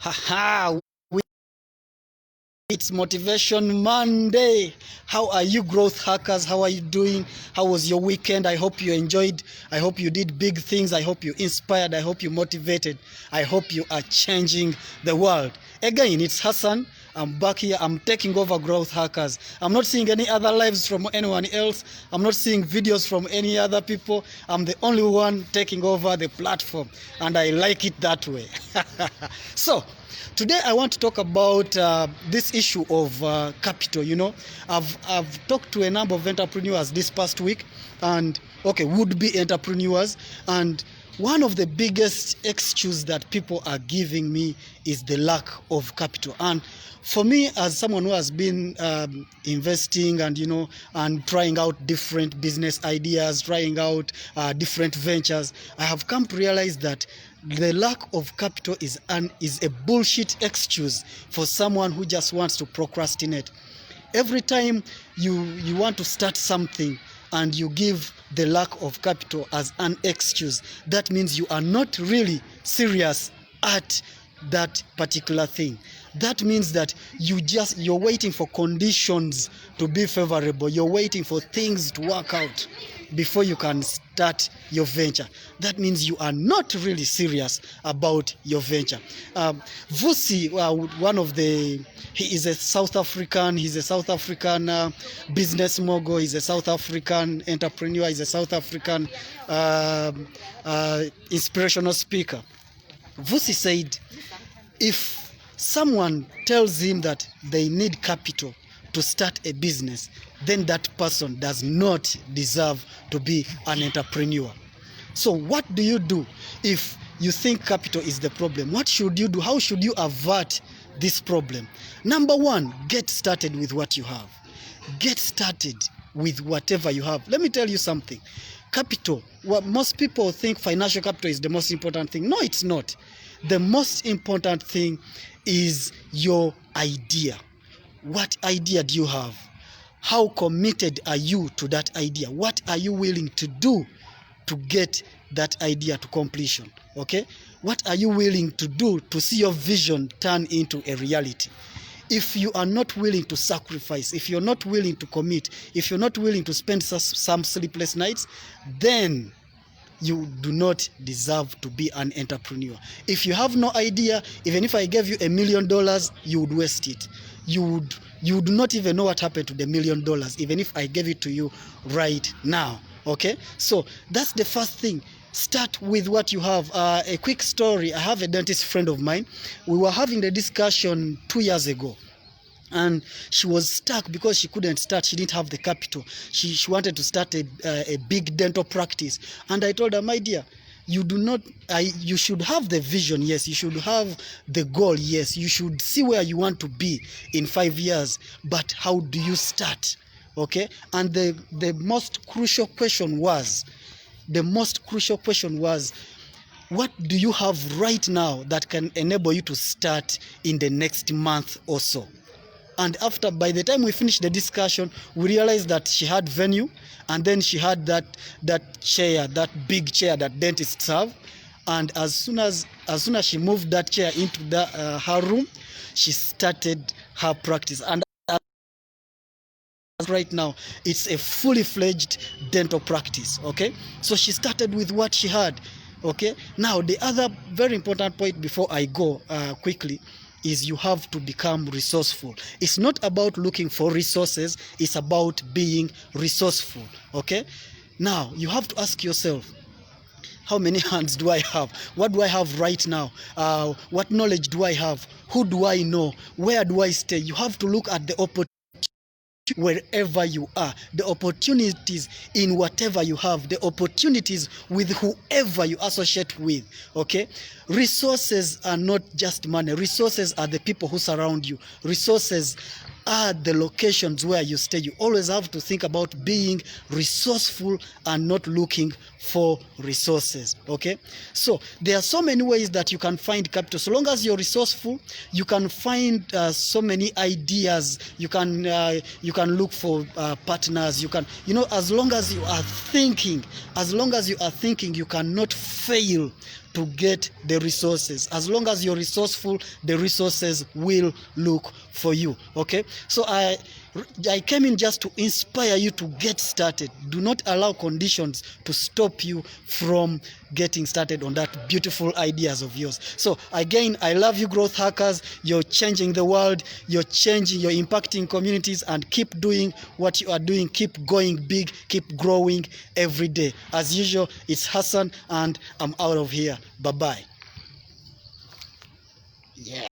Haha, it's Motivation Monday. How are you, growth hackers? How are you doing? How was your weekend? I hope you enjoyed. I hope you did big things. I hope you inspired. I hope you motivated. I hope you are changing the world. Again, it's Hassan. I'm back here. I'm taking over growth hackers. I'm not seeing any other lives from anyone else. I'm not seeing videos from any other people. I'm the only one taking over the platform, and I like it that way. So today I want to talk about this issue of capital. You know, I've talked to a number of entrepreneurs this past week, and would-be entrepreneurs, and one of the biggest excuses that people are giving me is the lack of capital. And for me, as someone who has been investing and trying out different business ideas, trying out different ventures, I have come to realize that the lack of capital is a bullshit excuse for someone who just wants to procrastinate. Every time you want to start something and you give the lack of capital as an excuse, that means you are not really serious at that particular thing. That means that you're waiting for conditions to be favorable. You're waiting for things to work out before you can start your venture. That means you are not really serious about your venture. Vusi, he is a South African. He's a South African business mogul. He's a South African entrepreneur. He's a South African inspirational speaker. Vusi said, if someone tells him that they need capital to start a business, then that person does not deserve to be an entrepreneur. So what do you do if you think capital is the problem? What should you do? How should you avert this problem? Number one, get started with what you have. Get started with whatever you have. Let me tell you something. Capital, most people think financial capital is the most important thing. No, it's not. The most important thing is your idea. What idea do you have? How committed are you to that idea? What are you willing to do to get that idea to completion? Okay? What are you willing to do to see your vision turn into a reality? If you are not willing to sacrifice, if you're not willing to commit, if you're not willing to spend some sleepless nights, then you do not deserve to be an entrepreneur. If you have no idea, even if I gave you $1 million, you would waste it. You would not even know what happened to the $1 million, even if I gave it to you right now. Okay? So that's the first thing. Start with what you have. A quick story. I have a dentist friend of mine. We were having the discussion 2 years ago, and she was stuck because she couldn't start. She didn't have the capital. She wanted to start a big dental practice. And I told her, my dear, you should have the vision, yes. You should have the goal, yes. You should see where you want to be in 5 years. But how do you start? Okay? And the most crucial question was, what do you have right now that can enable you to start in the next month or so? And by the time we finished the discussion, we realized that she had venue, and then she had that chair, that big chair that dentists have. And as soon as she moved that chair into her room, she started her practice. And right now, it's a fully fledged dental practice. Okay, so she started with what she had. Okay, now the other very important point before I go quickly is you have to become resourceful. It's not about looking for resources, it's about being resourceful. Okay, now you have to ask yourself, how many hands do I have? What do I have right now? What knowledge do I have? Who do I know? Where do I stay? You have to look at the opportunity wherever you are, the opportunities in whatever you have, the opportunities with whoever you associate with. Okay, resources are not just money. Resources are the people who surround you. Resources are the locations where you stay. You always have to think about being resourceful and not looking for resources. Okay, so there are so many ways that you can find capital. So long as you're resourceful, you can find so many ideas. You can look for partners. You can, as long as you are thinking, you cannot fail to get the resources. As long as you're resourceful, the resources will look for you. Okay, so I came in just to inspire you to get started. Do not allow conditions to stop you from getting started on that beautiful ideas of yours. So again, I love you, growth hackers. You're changing the world, you're impacting communities, and keep doing what you are doing. Keep going big, keep growing every day. As usual, it's Hassan, and I'm out of here. Bye bye. Yeah.